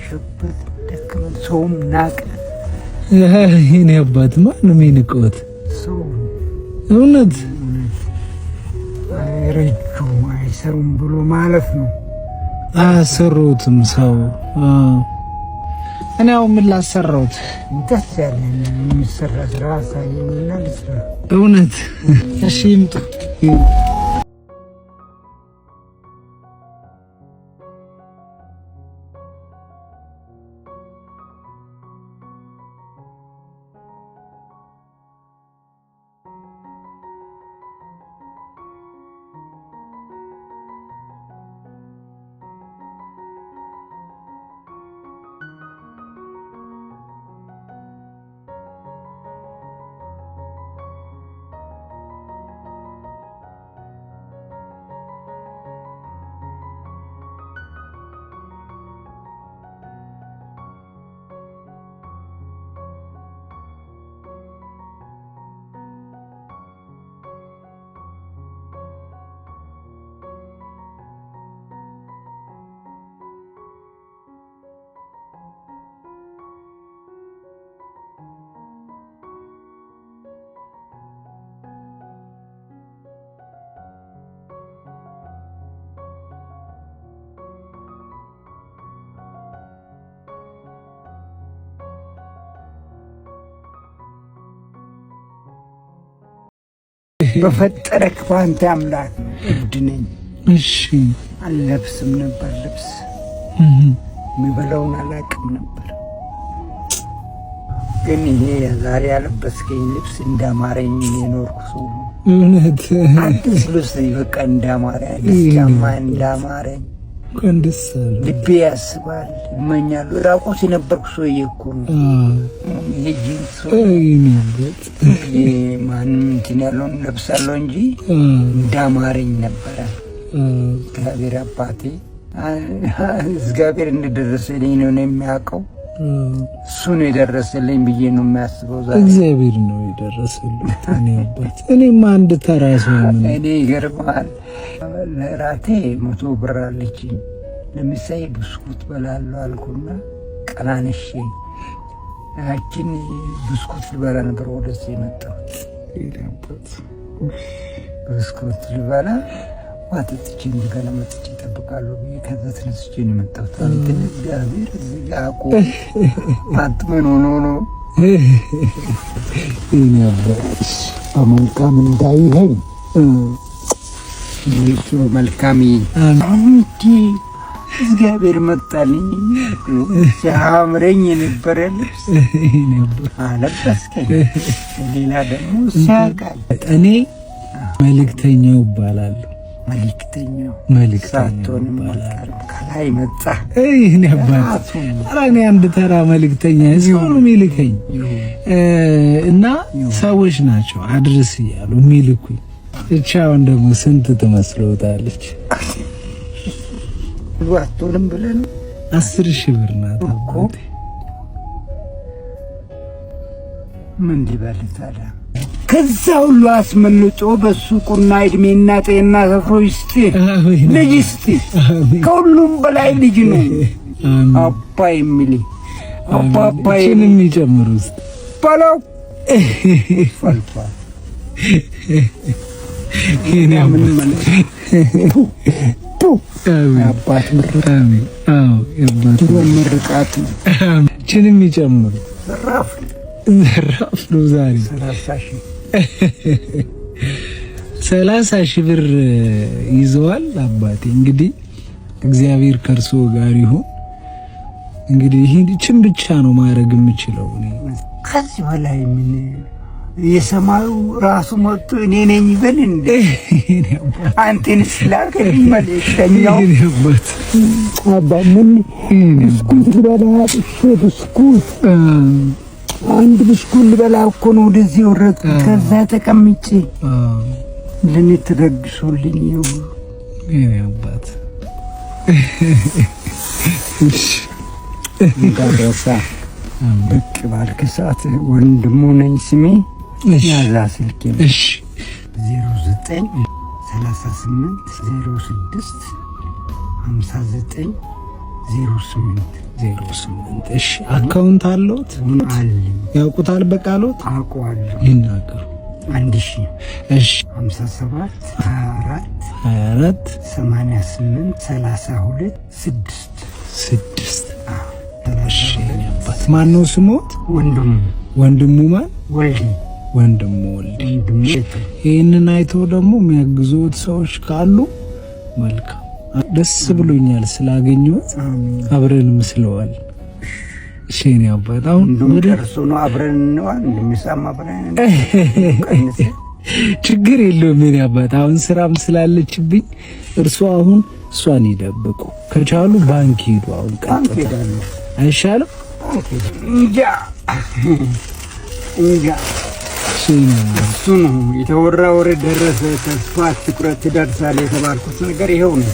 ሽበት ደከመን ሰውም ናቀ። ይሄን አባት ማንም ይንቀውት ሰው እውነት አይረጁ አይሰሩም ብሎ ማለት ነው። አሰሩትም ሰው እኔ አሁን ምን ላሰራውት ደስ ያለን የሚሰራ ስራ ሳይሆንና ልስራ እውነት እሺ ይምጡ በፈጠረክ ባንተ አምላክ እብድ ነኝ። እሺ አልለብስም ነበር ልብስ የሚበላውን አላውቅም ነበር። ግን ይሄ ዛሬ ያለበስከኝ ልብስ እንዳማረኝ የኖርኩ ሰው እውነት አዲስ ልብስ በቃ እንዳማረኝ አዲስ ጫማ እንዳማረኝ ቀንደስ ልቤ ያስባል ይመኛል። ራቆት የነበርኩ ሰውዬ እኮ ነው ይሄ ጂንስ ማንም እንትን ያለውን ለብሳለሁ እንጂ እንዳማረኝ ነበረ። እግዚአብሔር አባቴ እግዚአብሔር እንደደረሰልኝ ነው የሚያውቀው። እሱ ነው የደረሰልኝ ብዬ ነው የሚያስበው። ዛሬ እግዚአብሔር ነው የደረሰልኝ። እኔ አባት እኔማ አንድ ተራ ሰው ነኝ። እኔ ይገርማል ለራቴ 100 ብር አለችኝ። ለምሳሌ ብስኩት በላለሁ አልኩና ቀናንሼ ያችን ብስኩት ልበላ ነበር ወደዚህ የመጣሁት። ብስኩት ልበላ ዋጥቼ እንደገና መጥቼ እጠብቃለሁ ብዬ ከዛ ተነስቼ ነው የመጣሁት። አንተ እግዚአብሔር ያቆ አጥመን ሆኖ ነው እኔ አባት በመልካም እንዳይሄኝ ይሄ መልካም አንቺ እግዚአብሔር መጣልኝ ሲያምረኝ የነበረ ልብስ አለበስከኝ። ሌላ ደግሞ ሲያቃል እኔ መልእክተኛው እባላለሁ። ሳትሆን ከላይ መጣ። እኔ አባት እኔ አንድ ተራ መልእክተኛ ሰው ነው የሚልከኝ እና ሰዎች ናቸው አድርስ እያሉ የሚልኩኝ። እቻውን ደግሞ ስንት ትመስለውታለች? አትሆንም ብለን 10,000 ብር ናት አባቴ። ምን ሊበል ታዲያ? ከዛ ሁሉ አስመልጦ በሱ ቁና እድሜና ጤና ሰፍሮ ይስጥ፣ ልጅ ይስጥ። ከሁሉም በላይ ልጅ ነው አባ የሚል አባ የሚጨምሩ ውስጥ ባላው ፈልፋ ይሄን ምን ማለት አባት ምርቃት የአባት ምርቃት ችንም ይጨምሩ ዘራፍ ነው። ዛሬ 30,000 ብር ይዘዋል አባቴ። እንግዲህ እግዚአብሔር ከእርሶ ጋር ይሁን። እንግዲህ ይህችን ብቻ ነው ማድረግ የምችለው እኔ። ከዚህ በላይ ምን የሰማዩ ራሱ መጥቶ እኔ ነኝ ይበል እንዴ? አንተን ስላከኝ መልእክተኛው አባ ምን ብስኩት ልበላ ብስኩት አንድ ብስኩት ልበላ እኮ ነው ወደዚህ ወረድኩት። ከዛ ተቀምጬ ለኔ ተደግሶልኝ ነው የኔ አባት። እሺ እንዳረሳ ብቅ ባልክ ሰዓት ወንድሙ ነኝ ስሜ ያዛ ስልኬ። እሺ 09 38 06 59 08 እሺ አካውንት አለዎት? ያውቁታል? በቃሎት አውቀዋለሁ። ይናገሩ። 1000 እሺ 57 24 88 32 6 እሺ አባት ማን ነው ስሞት? ወንድሙ ማን? ወንድሙ ወልዴ። ይህንን አይተው ደግሞ የሚያግዙት ሰዎች ካሉ መልካም። ደስ ብሎኛል ስላገኘሁት። አብረን ምስለዋል። እሺ እኔ አባት አሁን ወደ እርሱ ነው አብረን ነው እንደሚሳማ አብረን ችግር የለውም። እኔ አባት አሁን ስራም ስላለችብኝ እርሱ አሁን እሷን ይደብቁ ከቻሉ ባንክ ሄዱ። አሁን ቀጥታ አይሻልም? እንጃ እሱ ነው የተወራ ወሬ ደረሰ። ተስፋ ትኩረት ትደርሳለህ የተባልኩት ነገር ይኸው ነው።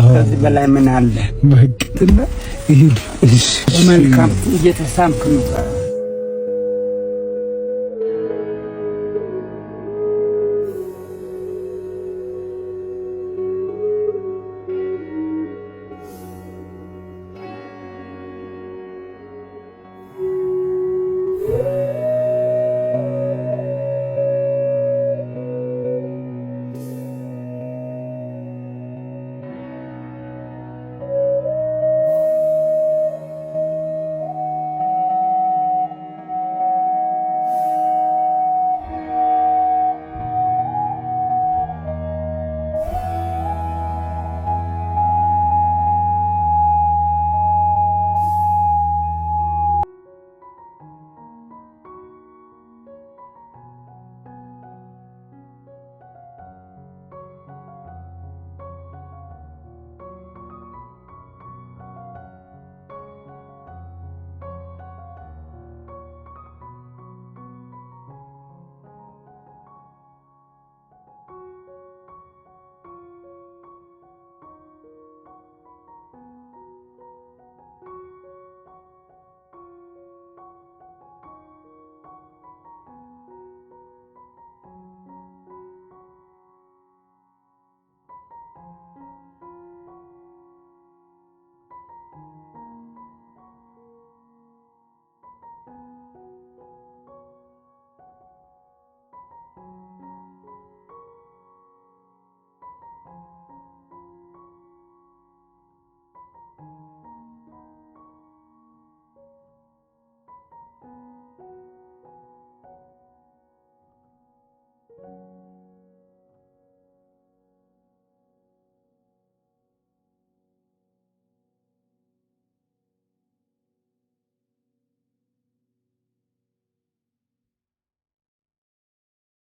ከዚህ በላይ ምን አለ? በቅጥና ይሄድ። እሺ መልካም እየተሳምክ ነው።